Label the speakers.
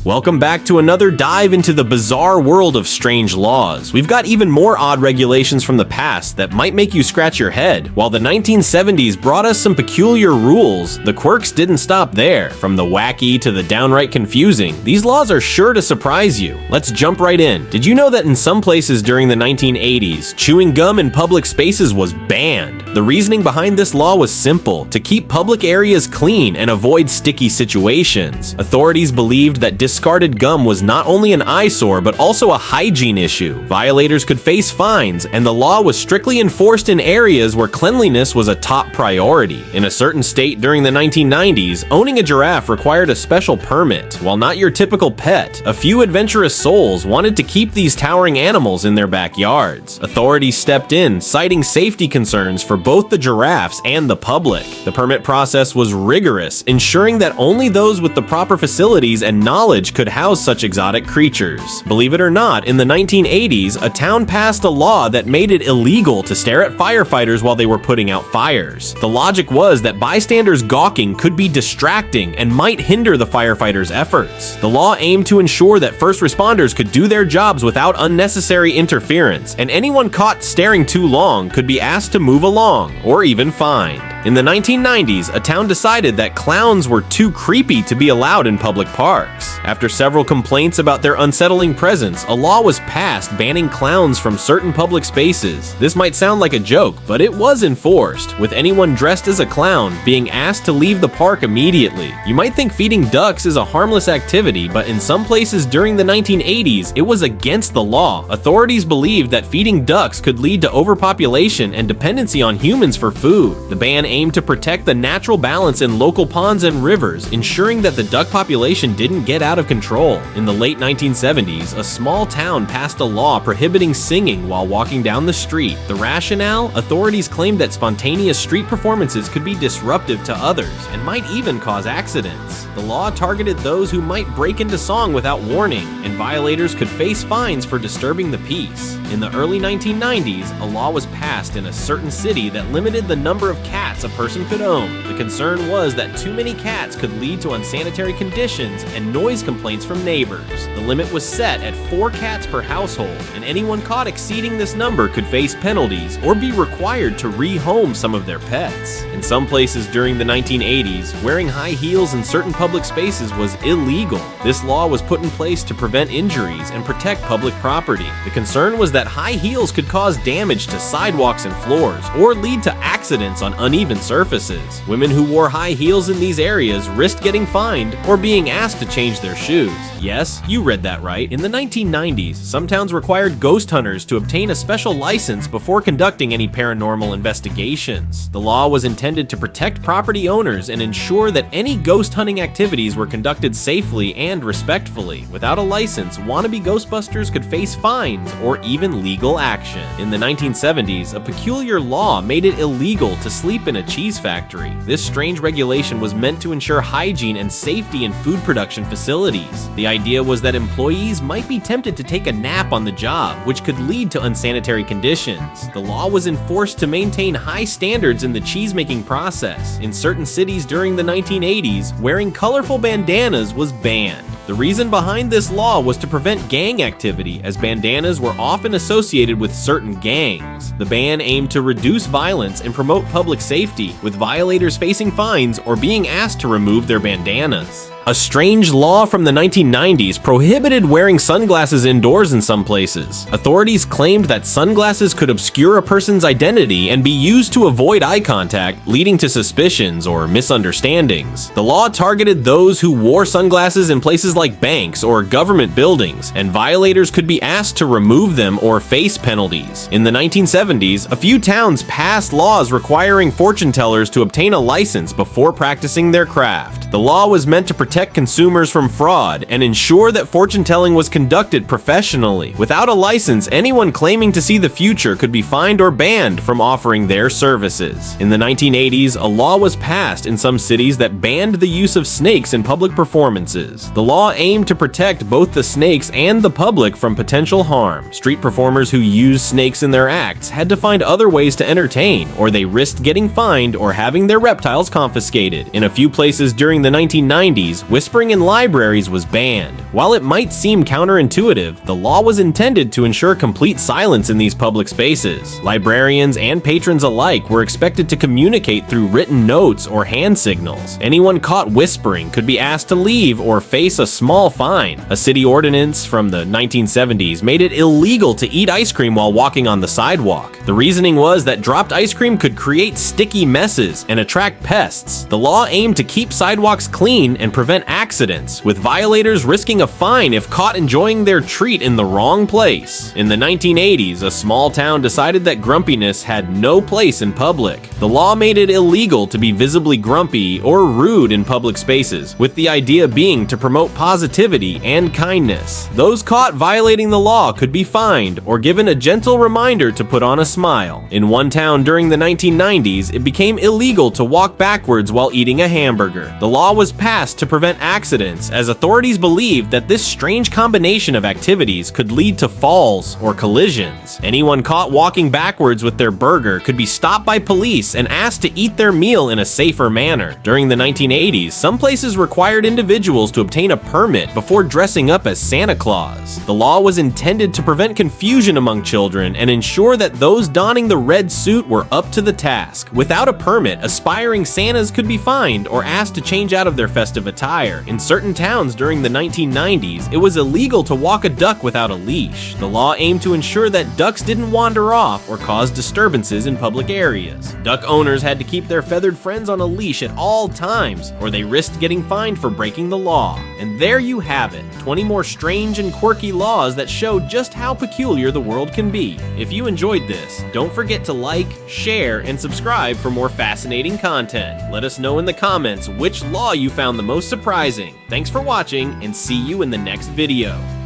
Speaker 1: Welcome back to another dive into the bizarre world of strange laws. We've got even more odd regulations from the past that might make you scratch your head. While the 1970s brought us some peculiar rules, the quirks didn't stop there. From the wacky to the downright confusing, these laws are sure to surprise you. Let's jump right in. Did you know that in some places during the 1980s, chewing gum in public spaces was banned? The reasoning behind this law was simple: to keep public areas clean and avoid sticky situations. Authorities believed that discarded gum was not only an eyesore but also a hygiene issue. Violators could face fines, and the law was strictly enforced in areas where cleanliness was a top priority. In a certain state during the 1990s, owning a giraffe required a special permit. While not your typical pet, a few adventurous souls wanted to keep these towering animals in their backyards. Authorities stepped in, citing safety concerns for both the giraffes and the public. The permit process was rigorous, ensuring that only those with the proper facilities and knowledge could house such exotic creatures. Believe it or not, in the 1980s, a town passed a law that made it illegal to stare at firefighters while they were putting out fires. The logic was that bystanders gawking could be distracting and might hinder the firefighters' efforts. The law aimed to ensure that first responders could do their jobs without unnecessary interference, and anyone caught staring too long could be asked to move along or even fined. In the 1990s, a town decided that clowns were too creepy to be allowed in public parks. After several complaints about their unsettling presence, a law was passed banning clowns from certain public spaces. This might sound like a joke, but it was enforced, with anyone dressed as a clown being asked to leave the park immediately. You might think feeding ducks is a harmless activity, but in some places during the 1980s, it was against the law. Authorities believed that feeding ducks could lead to overpopulation and dependency on humans for food. The ban aimed to protect the natural balance in local ponds and rivers, ensuring that the duck population didn't get out of control. In the late 1970s, a small town passed a law prohibiting singing while walking down the street. The rationale? Authorities claimed that spontaneous street performances could be disruptive to others and might even cause accidents. The law targeted those who might break into song without warning, and violators could face fines for disturbing the peace. In the early 1990s, a law was passed in a certain city that limited the number of cats a person could own. The concern was that too many cats could lead to unsanitary conditions and noise complaints from neighbors. The limit was set at 4 cats per household, and anyone caught exceeding this number could face penalties or be required to rehome some of their pets. In some places during the 1980s, wearing high heels in certain public spaces was illegal. This law was put in place to prevent injuries and protect public property. The concern was that high heels could cause damage to sidewalks and floors or lead to accidents on uneven surfaces. Women who wore high heels in these areas risked getting fined or being asked to change their shoes. Yes, you read that right. In the 1990s, some towns required ghost hunters to obtain a special license before conducting any paranormal investigations. The law was intended to protect property owners and ensure that any ghost hunting activities were conducted safely and respectfully. Without a license, wannabe Ghostbusters could face fines or even legal action. In the 1970s, a peculiar law made it illegal to sleep in a cheese factory. This strange regulation was meant to ensure hygiene and safety in food production facilities. The idea was that employees might be tempted to take a nap on the job, which could lead to unsanitary conditions. The law was enforced to maintain high standards in the cheese-making process. In certain cities during the 1980s, wearing colorful bandanas was banned. The reason behind this law was to prevent gang activity, as bandanas were often associated with certain gangs. The ban aimed to reduce violence and promote public safety, with violators facing fines or being asked to remove their bandanas. A strange law from the 1990s prohibited wearing sunglasses indoors in some places. Authorities claimed that sunglasses could obscure a person's identity and be used to avoid eye contact, leading to suspicions or misunderstandings. The law targeted those who wore sunglasses in places like banks or government buildings, and violators could be asked to remove them or face penalties. In the 1970s, a few towns passed laws requiring fortune tellers to obtain a license before practicing their craft. The law was meant to protect consumers from fraud and ensure that fortune telling was conducted professionally. Without a license, anyone claiming to see the future could be fined or banned from offering their services. In the 1980s, a law was passed in some cities that banned the use of snakes in public performances. The law aimed to protect both the snakes and the public from potential harm. Street performers who used snakes in their acts had to find other ways to entertain, or they risked getting fined or having their reptiles confiscated. In a few places during the 1990s, whispering in libraries was banned. While it might seem counterintuitive, the law was intended to ensure complete silence in these public spaces. Librarians and patrons alike were expected to communicate through written notes or hand signals. Anyone caught whispering could be asked to leave or face a small fine. A city ordinance from the 1970s made it illegal to eat ice cream while walking on the sidewalk. The reasoning was that dropped ice cream could create sticky messes and attract pests. The law aimed to keep sidewalks clean and prevent accidents, with violators risking a fine if caught enjoying their treat in the wrong place. In the 1980s, a small town decided that grumpiness had no place in public. The law made it illegal to be visibly grumpy or rude in public spaces, with the idea being to promote positivity and kindness. Those caught violating the law could be fined or given a gentle reminder to put on a smile. In one town during the 1990s, it became illegal to walk backwards while eating a hamburger. The law was passed to prevent accidents, as authorities believed that this strange combination of activities could lead to falls or collisions. Anyone caught walking backwards with their burger could be stopped by police and asked to eat their meal in a safer manner. During the 1980s, some places required individuals to obtain a permit before dressing up as Santa Claus. The law was intended to prevent confusion among children and ensure that those donning the red suit were up to the task. Without a permit, aspiring Santas could be fined or asked to change out of their festive attire. In certain towns during the 1990s, it was illegal to walk a duck without a leash. The law aimed to ensure that ducks didn't wander off or cause disturbances in public areas. Duck owners had to keep their feathered friends on a leash at all times, or they risked getting fined for breaking the law. And there you have it, 20 more strange and quirky laws that show just how peculiar the world can be. If you enjoyed this, don't forget to like, share, and subscribe for more fascinating content. Let us know in the comments which law you found the most surprising. Thanks for watching, and see you in the next video.